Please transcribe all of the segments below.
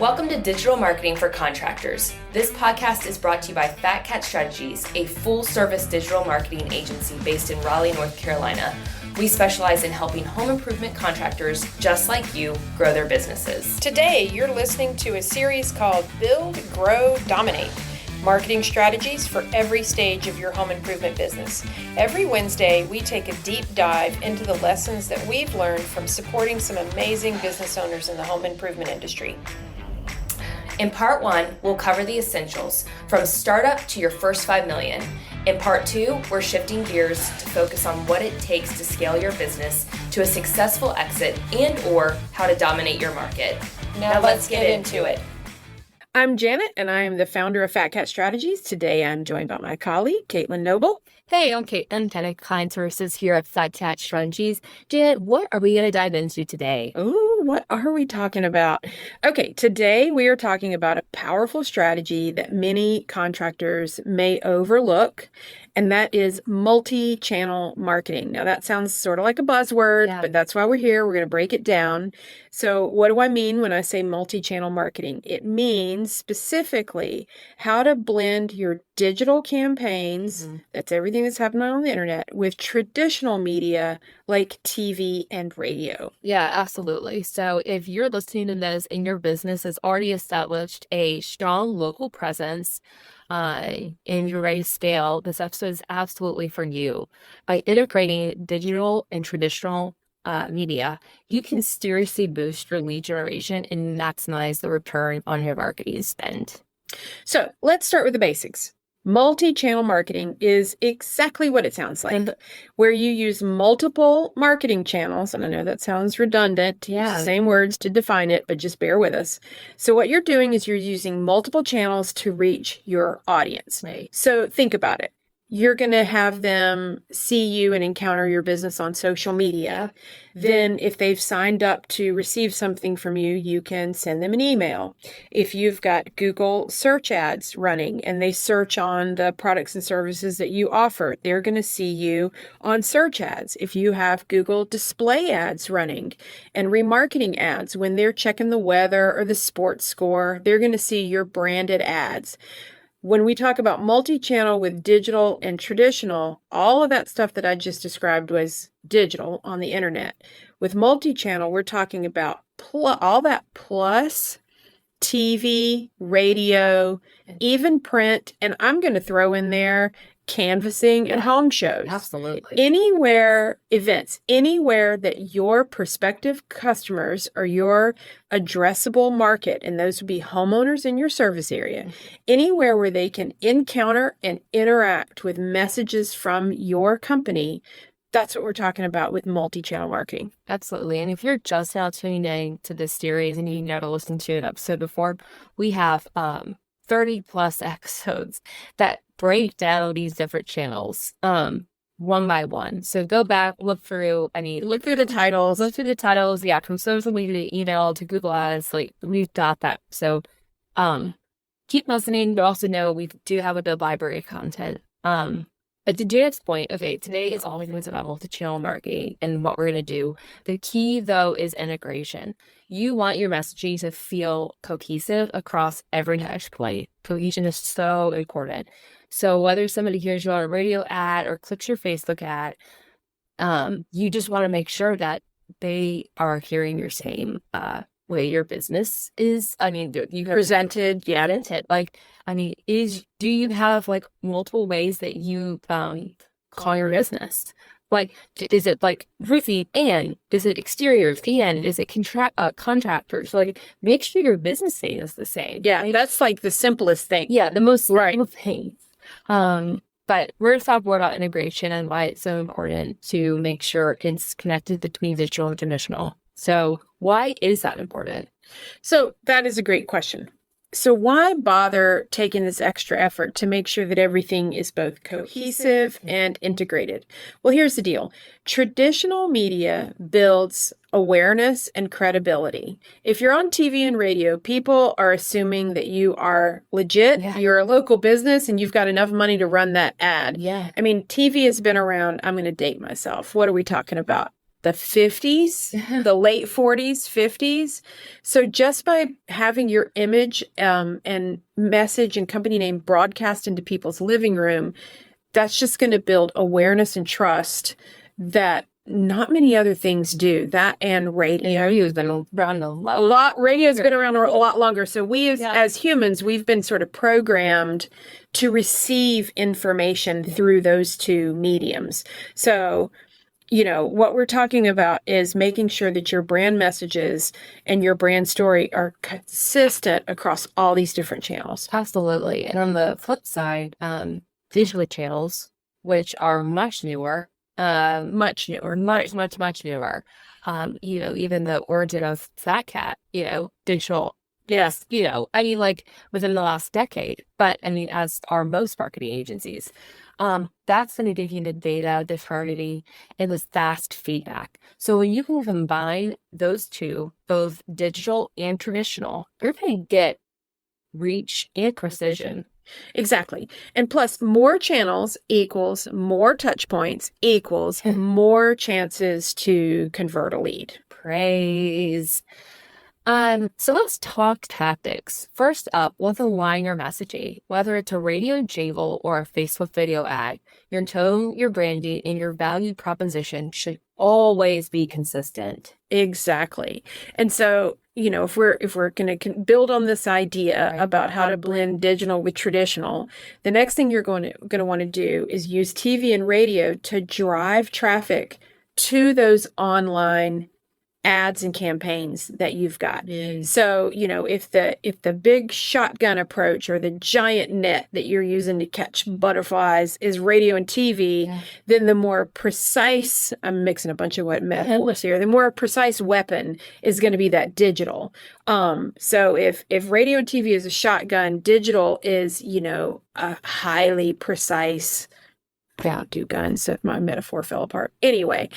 Welcome to Digital Marketing for Contractors. This podcast is brought to you by Fat Cat Strategies, a full-service digital marketing agency based in Raleigh, North Carolina. We specialize in helping home improvement contractors just like you grow their businesses. Today, you're listening to a series called Build, Grow, Dominate. Marketing strategies for every stage of your home improvement business. Every Wednesday, we take a deep dive into the lessons that we've learned from supporting some amazing business owners in the home improvement industry. In part 1, we'll cover the essentials, from startup to your first 5 million. In part 2, we're shifting gears to focus on what it takes to scale your business to a successful exit and/or how to dominate your market. Now let's get into it. I'm Janet, and I am the founder of Fat Cat Strategies. Today, I'm joined by my colleague, Caitlyn Noble. Hey, I'm Caitlyn, Head of Client Services here at Fat Cat Strategies. Janet, what are we going to dive into today? Ooh, what are we talking about? Okay, today we are talking about a powerful strategy that many contractors may overlook, and that is multi-channel marketing. Now, that sounds sort of like a buzzword, but that's why we're here. We're going to break it down. So what do I mean when I say multi-channel marketing? It means specifically how to blend your digital campaigns, that's everything that's happening on the internet, with traditional media like TV and radio. Yeah, absolutely. So if you're listening to this and your business has already established a strong local presence, and you're ready to scale, this episode is absolutely for you. By integrating digital and traditional media, you can seriously boost your lead generation and maximize the return on your marketing spend. So let's start with the basics. Multi-channel marketing is exactly what it sounds like, where you use multiple marketing channels. And I know that sounds redundant. Same words to define it, but just bear with us. So what you're doing is you're using multiple channels to reach your audience. Right. So think about it. You're going to have them see you and encounter your business on social media. Then if they've signed up to receive something from you, you can send them an email. If you've got Google search ads running and they search on the products and services that you offer, they're going to see you on search ads. If you have Google display ads running and remarketing ads, when they're checking the weather or the sports score, they're going to see your branded ads. When we talk about multi-channel with digital and traditional, all of that stuff that I just described was digital on the internet. With multi-channel, we're talking about all that plus TV, radio, even print, and I'm going to throw in there canvassing and home shows. Absolutely. Anywhere that your prospective customers or your addressable market, and those would be homeowners in your service area, anywhere where they can encounter and interact with messages from your company, that's what we're talking about with multi-channel marketing. Absolutely. And if you're just now tuning in to this series and you never listened to an episode before, we have 30 plus episodes that break down these different channels one by one. So go back, look through the titles, the actual social media, email to Google Ads, we've got that. So keep listening, but also know we do have a good library of content. But to Janet's point, okay, today is always about multi-channel marketing and what we're going to do. The key, though, is integration. You want your messaging to feel cohesive across every touch point. Cohesion is so important. So whether somebody hears you on a radio ad or clicks your Facebook ad, you just want to make sure that they are hearing your same way your business is. You presented, do you have multiple ways that you call your business? Is it roofing and is it exteriors and is it contractors? Make sure your business name is the same. Yeah, that's the simplest thing. Yeah, the most simple thing. But we're going to talk more about integration and why it's so important to make sure it's connected between digital and traditional. So why is that important? So that is a great question. So why bother taking this extra effort to make sure that everything is both cohesive and integrated? Well, here's the deal. Traditional media builds awareness and credibility. If you're on TV and radio, people are assuming that you are legit, you're a local business, and you've got enough money to run that ad. Yeah. TV has been around, I'm going to date myself. What are we talking about? the 50s, the late 40s, 50s. So just by having your image and message and company name broadcast into people's living room, that's just going to build awareness and trust that not many other things do. That and radio. Radio's been around a lot. Radio's been around a lot longer. So we, as humans, we've been sort of programmed to receive information through those two mediums. So, you know, what we're talking about is making sure that your brand messages and your brand story are consistent across all these different channels. Absolutely. And on the flip side, digital channels, which are much newer, much newer. You know, even the origin of Fat Cat, you know, digital. Yes, you know, I mean, like within the last decade, but I mean, as are most marketing agencies, that's going to give you the data, the eternity, and the fast feedback. So when you can combine those two, both digital and traditional, you're going to get reach and precision. Exactly. And plus, more channels equals more touch points equals more chances to convert a lead. Praise. So let's talk tactics. First up, let's align your messaging. Whether it's a radio jingle or a Facebook video ad, your tone, your branding, and your value proposition should always be consistent. Exactly. And so, you know, if we're going to build on this idea about how to blend digital with traditional, the next thing you're going to want to do is use TV and radio to drive traffic to those online ads and campaigns that you've got. So, you know, if the big shotgun approach or the giant net that you're using to catch butterflies is radio and TV, then the more precise, I'm mixing a bunch of metaphors here, the more precise weapon is going to be that digital. So if radio and TV is a shotgun, digital is, you know, a highly precise, I don't do guns, so my metaphor fell apart. Anyway,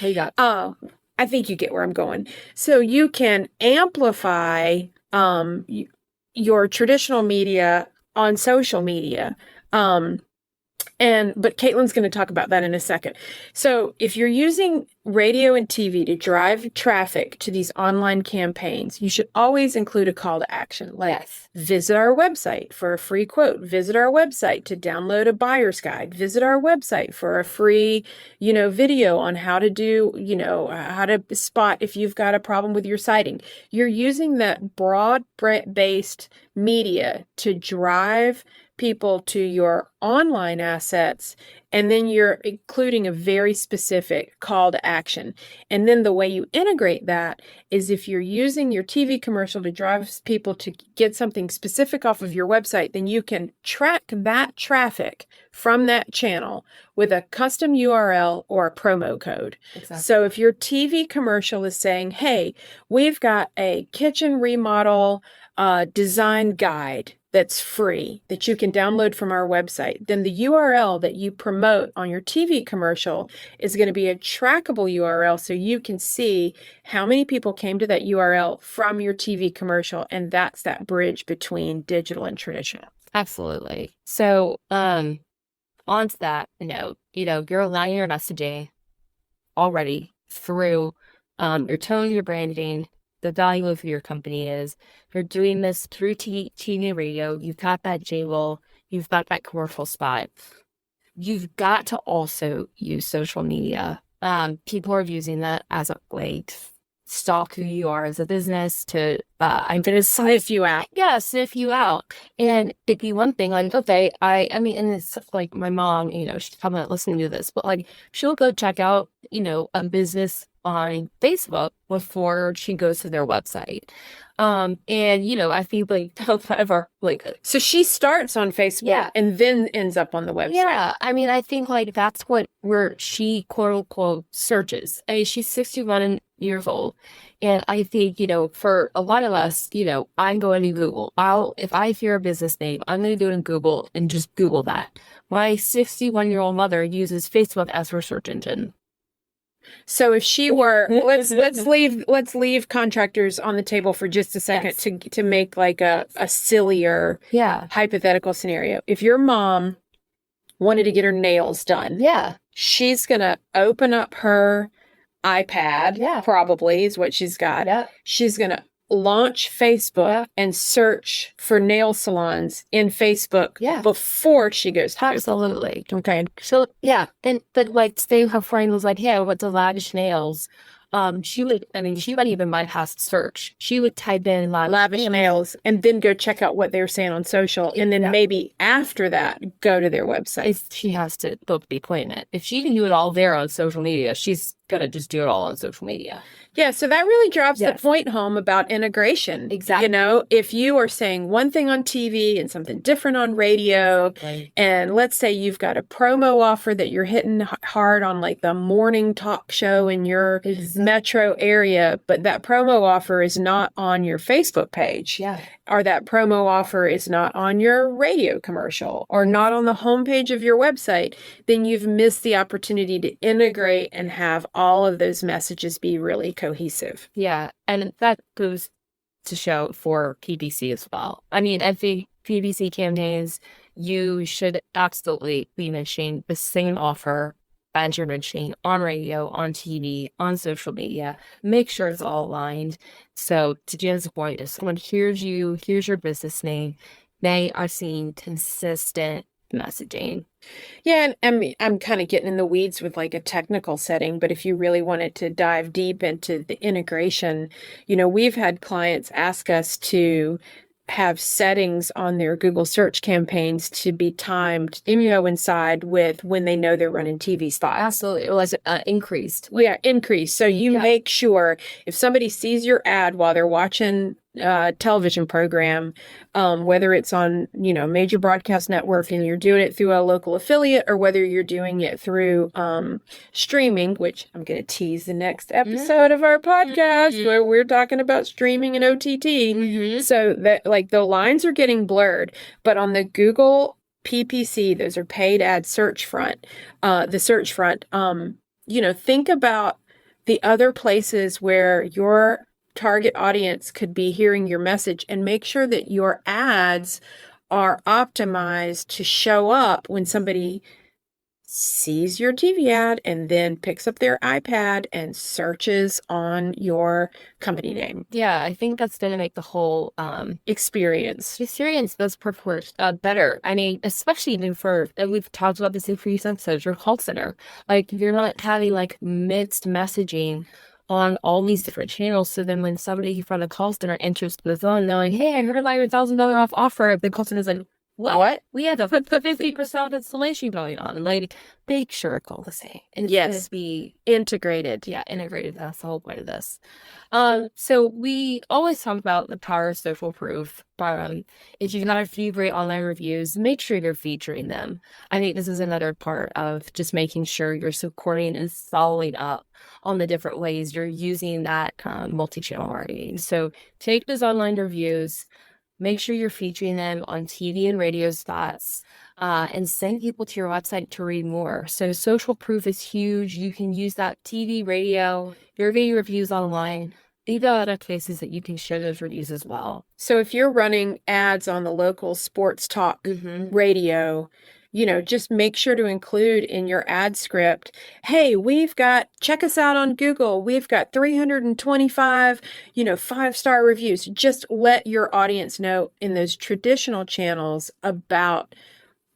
I think you get where I'm going. So you can amplify your traditional media on social media. But Caitlyn's going to talk about that in a second. So if you're using radio and TV to drive traffic to these online campaigns, you should always include a call to action, like visit our website for a free quote, visit our website to download a buyer's guide, visit our website for a free, you know, video on how to do, you know, how to spot if you've got a problem with your siting. You're using that broad-based media to drive people to your online assets, and then you're including a very specific call to action. And then the way you integrate that is if you're using your TV commercial to drive people to get something specific off of your website, then you can track that traffic from that channel with a custom URL or a promo code. Exactly. So if your TV commercial is saying, hey, we've got a kitchen remodel design guide that's free that you can download from our website, then the URL that you promote on your TV commercial is going to be a trackable URL, so you can see how many people came to that URL from your TV commercial, and that's that bridge between digital and traditional. Absolutely. So on to that note, you know, you're aligning your messaging already through your tone, your branding, the value of your company is. You're doing this through TV and radio. You've got that jingle. You've got that commercial spot. You've got to also use social media. People are using that as a way to stalk who you are as a business, to I'm going to sniff you out. Yeah, sniff you out. And it'd be one thing, like, okay, I mean, and it's like my mom, you know, she's probably not listening to this, but like she'll go check out, you know, a business on Facebook before she goes to their website. And, you know, I feel like whatever, like. So she starts on Facebook and then ends up on the website. Yeah. I mean, I think like that's where she quote unquote searches. I mean, she's 61 years old. And I think, you know, for a lot of us, you know, I'm going to Google. If I hear a business name, I'm going to do it in Google and just Google that. My 61-year-old mother uses Facebook as her search engine. So if she were, let's leave contractors on the table for just a second to make like a sillier hypothetical scenario. If your mom wanted to get her nails done, she's gonna open up her iPad, probably is what she's got. Yeah. She's going to launch Facebook and search for nail salons in Facebook before she goes to Absolutely. Okay. So yeah, but like say her friend was like, "Yeah, what's the lavish nails?" She might even bypass search. She would type in lavish nails and then go check out what they're saying on social. And then maybe after that, go to their website. She has to be playing it. If she can do it all there on social media, she's going to just do it all on social media. Yeah, so that really drives the point home about integration. Exactly. You know, if you are saying one thing on TV and something different on radio, and let's say you've got a promo offer that you're hitting hard on like the morning talk show in your metro area, but that promo offer is not on your Facebook page. Yeah. Or that promo offer is not on your radio commercial or not on the homepage of your website, then you've missed the opportunity to integrate and have all of those messages be really cohesive. Yeah, and that goes to show for PPC as well. I mean, every PPC campaigns, you should absolutely be mentioning the same offer as you're mentioning on radio, on TV, on social media. Make sure it's all aligned. So to Jen's point, if someone hears you, here's your business name, they are seeing consistent messaging. Yeah, and I'm kind of getting in the weeds with like a technical setting, but if you really wanted to dive deep into the integration, you know, we've had clients ask us to have settings on their Google search campaigns to be timed, coincide with when they know they're running TV spots. Absolutely. It was increased. Yeah, increased. So you make sure if somebody sees your ad while they're watching television program, whether it's on, major broadcast network and you're doing it through a local affiliate or whether you're doing it through streaming, which I'm going to tease the next episode of our podcast where we're talking about streaming and OTT. So that like the lines are getting blurred, but on the Google PPC, those are paid ad search front, the search front, think about the other places where your target audience could be hearing your message and make sure that your ads are optimized to show up when somebody sees your TV ad and then picks up their iPad and searches on your company name. Yeah, I think that's going to make the whole experience those purport better. I mean, especially even for, and we've talked about this in previous episodes, your call center. Like, you're not having like mixed messaging on all these different channels. So then when somebody from the call center enters the phone, they're like, "Hey, I heard about your $1,000 off offer." The call center's like, What? We had a 50% installation going on. And like, make sure it's all the same. And yes, be integrated. Yeah, integrated. That's the whole point of this. So we always talk about the power of social proof. But if you've got a few great online reviews, make sure you're featuring them. I think this is another part of just making sure you're supporting and following up on the different ways you're using that multi-channel marketing. So take those online reviews. Make sure you're featuring them on TV and radio spots, and send people to your website to read more. So social proof is huge. You can use that TV, radio, your video reviews online. These are other places that you can share those reviews as well. So if you're running ads on the local sports talk radio, just make sure to include in your ad script, "Hey, check us out on Google. We've got 325, 5-star reviews." Just let your audience know in those traditional channels about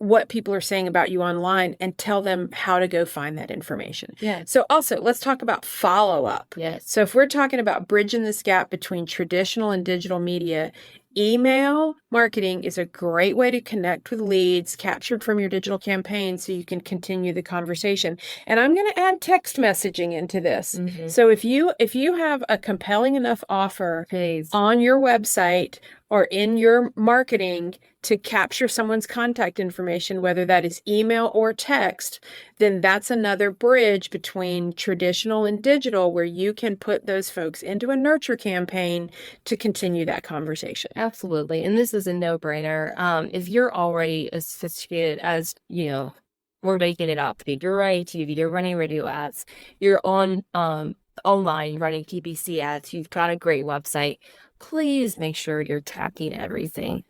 what people are saying about you online and tell them how to go find that information. Yeah. So also, let's talk about follow-up. Yes. So if we're talking about bridging this gap between traditional and digital media, email marketing is a great way to connect with leads captured from your digital campaign so you can continue the conversation. And I'm going to add text messaging into this. So if you have a compelling enough offer on your website or in your marketing to capture someone's contact information, whether that is email or text, then that's another bridge between traditional and digital where you can put those folks into a nurture campaign to continue that conversation. Absolutely. And this is a no-brainer. If you're already as sophisticated as, we're making it up, you're running TV, you're running radio ads, you're on online running PPC ads, you've got a great website, please make sure you're tracking everything.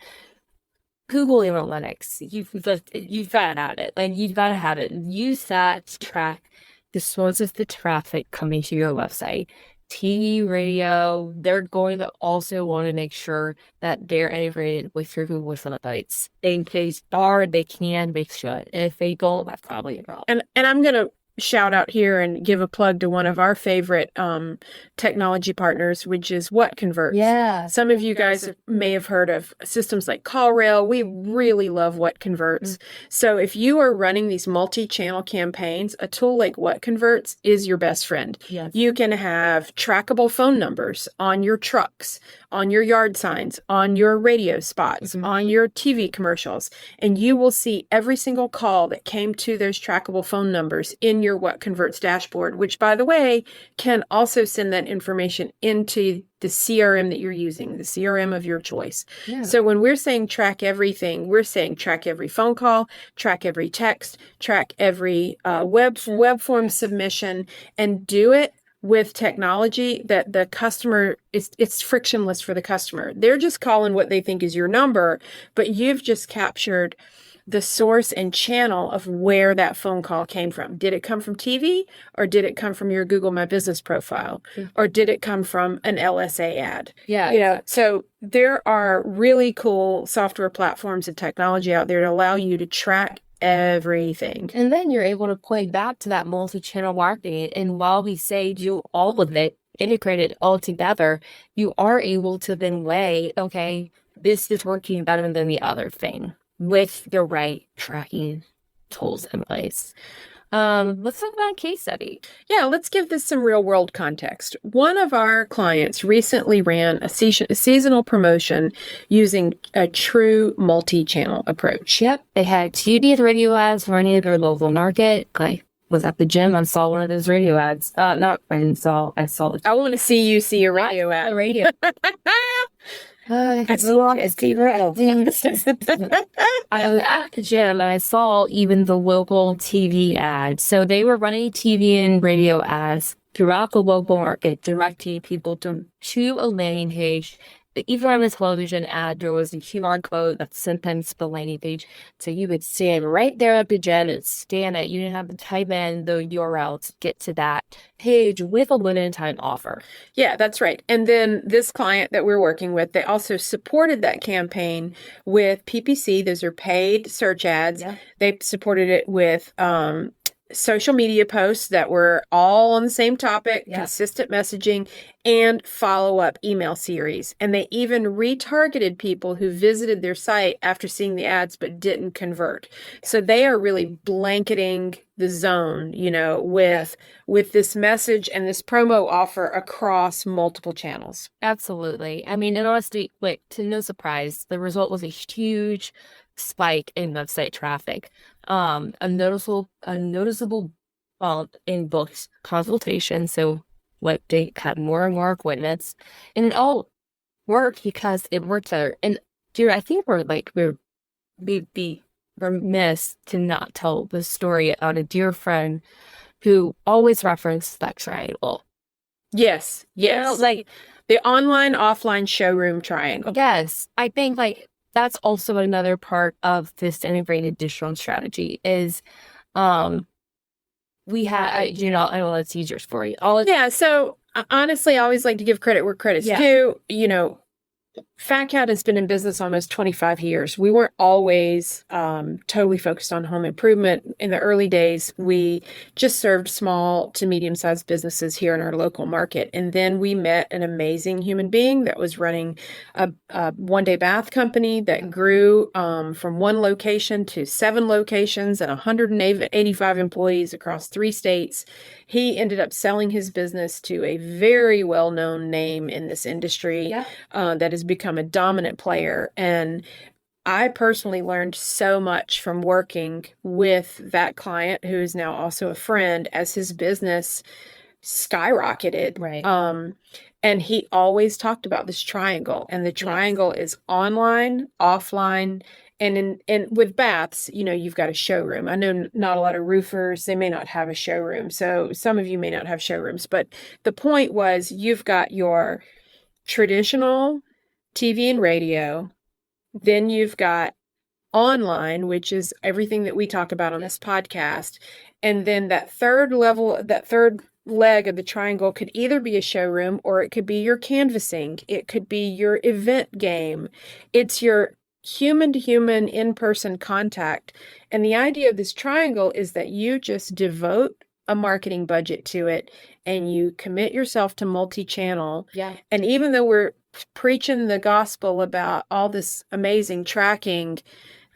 Google Analytics, you've got to have it. Like, you've got to have it. Use that to track disposed of the traffic coming to your website. TV, radio, they're going to also want to make sure that they're integrated with your Google Analytics. They are, they can, they should. And if they don't, that's probably a problem. And I'm going to shout out here and give a plug to one of our favorite technology partners, which is What Converts. Yeah. Some of you guys may have heard of systems like CallRail. We really love What Converts. So if you are running these multi-channel campaigns, a tool like What Converts is your best friend. Yes. You can have trackable phone numbers on your trucks, on your yard signs, on your radio spots, on your TV commercials, and you will see every single call that came to those trackable phone numbers in your What Converts dashboard, which, by the way, can also send that information into the CRM that you're using, the CRM of your choice. Yeah. So when we're saying track everything, we're saying track every phone call, track every text, track every web form submission, and do it with technology that the customer it's frictionless for the customer. They're just calling what they think is your number, but you've just captured the source and channel of where that phone call came from. Did it come from TV, or did it come from your Google My Business profile, or did it come from an LSA ad? Yeah. So there are really cool software platforms and technology out there to allow you to track everything. And then you're able to play back to that multi-channel marketing. And while we say do all of it, integrate it all together, you are able to then weigh, okay, this is working better than the other thing with the right tracking tools in place. Let's talk about a case study. Yeah, let's give this some real world context. One of our clients recently ran a seasonal promotion using a true multi-channel approach. Yep. They had TV and radio ads running in their local market. I was at the gym. I saw one of those radio ads. I saw the I want to see you see a radio ad. radio. As long as people I was at the gym and I saw even the local TV ads. So they were running TV and radio ads throughout the local market, directing people to a landing page. Even on the television ad, there was a QR code that sent them to the landing page. So you would stand right there at the gym and scan it. You didn't have to type in the URL to get to that page with a limited time offer. Yeah, that's right. And then this client that we're working with, they also supported that campaign with PPC. Those are paid search ads. Yeah. They supported it with social media posts that were all on the same topic, consistent messaging, and follow-up email series. And they even retargeted people who visited their site after seeing the ads but didn't convert. So they are really blanketing the zone, with this message and this promo offer across multiple channels. Absolutely. I mean, and honestly, to no surprise, the result was a huge spike in website traffic. A noticeable bump in booked consultations. So they had more and more appointments, and it all worked because it worked better. And dude, I think we'd be remiss to not tell the story about a dear friend who always referenced that triangle. Yes. The online offline showroom triangle. Yes, I think that's also another part of this integrated digital strategy is, we have, I know it's easier for you. So honestly, I always like to give credit where credit's due. Fat Cat has been in business almost 25 years. We weren't always totally focused on home improvement. In the early days, we just served small to medium-sized businesses here in our local market. And then we met an amazing human being that was running a one-day bath company that grew from one location to 7 locations and 185 employees across 3 states. He ended up selling his business to a very well-known name in this industry that has become a dominant player. And I personally learned so much from working with that client, who is now also a friend, as his business skyrocketed. Right. And he always talked about this triangle, and the triangle is online, offline, and with baths, you've got a showroom. I know not a lot of roofers, they may not have a showroom. So some of you may not have showrooms, but the point was you've got your traditional TV and radio, then you've got online, which is everything that we talk about on this podcast. And then that third leg of the triangle could either be a showroom, or it could be your canvassing. It could be your event game. It's your human to human in-person contact. And the idea of this triangle is that you just devote a marketing budget to it and you commit yourself to multi-channel. Yeah. And even though we're preaching the gospel about all this amazing tracking,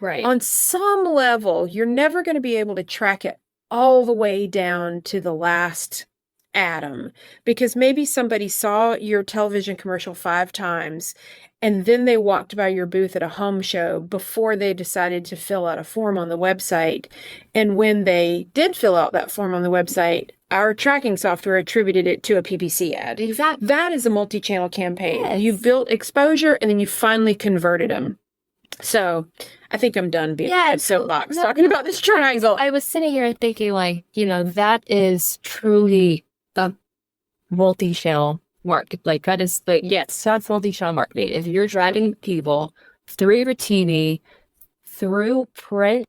Right. on some level, you're never going to be able to track it all the way down to the last atom, because maybe somebody saw your television commercial 5 times and then they walked by your booth at a home show before they decided to fill out a form on the website. And when they did fill out that form on the website, our tracking software attributed it to a PPC ad. Exactly. That is a multi-channel campaign. Yes. You've built exposure and then you finally converted them. So I think I'm done being a soapbox talking about this triangle. I was sitting here thinking, like, that is truly the multi-channel market. Like, that is that's multi-channel marketing. If you're driving people through your TV, through print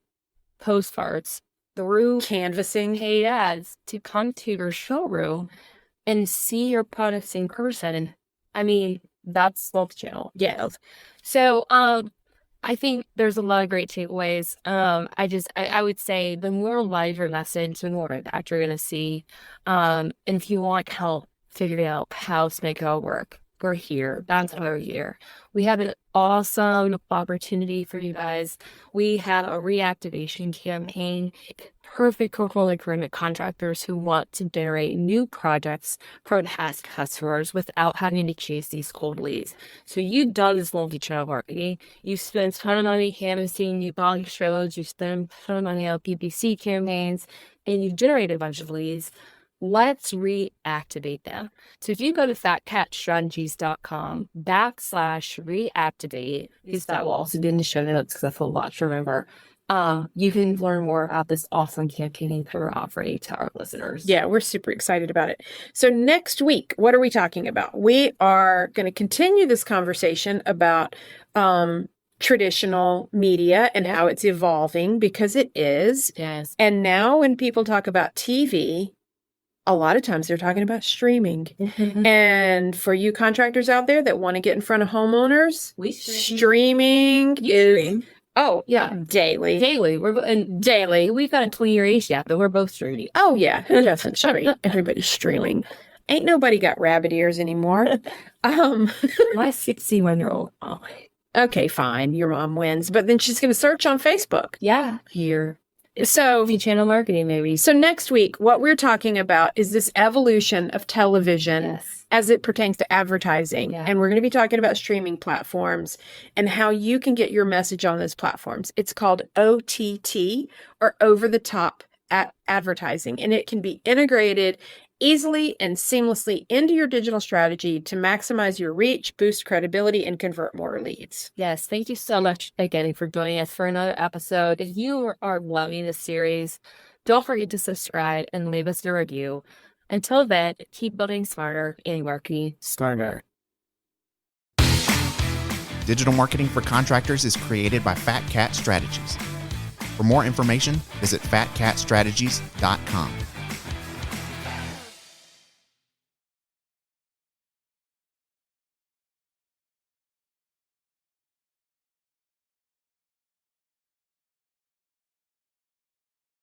postcards, through Canvassing. paid ads to come to your showroom and see your products in person, I mean, that's multi-channel. Yes. So, I think there's a lot of great takeaways. I would say the more live your message, the more impact you're going to see. And if you want help figuring out how to make it all work, we're here. That's why we're here. We have an awesome opportunity for you guys. We have a reactivation campaign, perfect for agreement contractors who want to generate new projects from past customers without having to chase these cold leads. So you've done this multi-channel marketing. You spend a ton of money canvassing, you bought shows, you spend a ton of money on PPC campaigns, and you generate a bunch of leads. Let's reactivate them. So if you go to fatcatstrategies.com/reactivate, because that will also be in the show notes because that's a lot to remember. You can learn more about this awesome campaign that we're offering to our listeners. Yeah, we're super excited about it. So next week, what are we talking about? We are going to continue this conversation about traditional media and how it's evolving, because it is. Yes. And now when people talk about TV, a lot of times they're talking about streaming. And for you contractors out there that want to get in front of homeowners, streaming is... Oh, yeah. Daily. Daily. We've got a 20-year age gap, but we're both streaming. Oh, yeah. Who doesn't stream? Everybody's streaming. Ain't nobody got rabbit ears anymore. My 61-year-old. Oh. Okay, fine. Your mom wins. But then she's going to search on Facebook. Yeah. Here. So, Multi-channel marketing, maybe. So next week, what we're talking about is this evolution of television as it pertains to advertising. Yeah. And we're going to be talking about streaming platforms and how you can get your message on those platforms. It's called OTT, or over-the-top advertising. And it can be integrated easily and seamlessly into your digital strategy to maximize your reach, boost credibility, and convert more leads. Yes, thank you so much again for joining us for another episode. If you are loving this series, don't forget to subscribe and leave us a review. Until then, keep building smarter and working smarter. Digital marketing for contractors is created by Fat Cat Strategies. For more information, visit fatcatstrategies.com.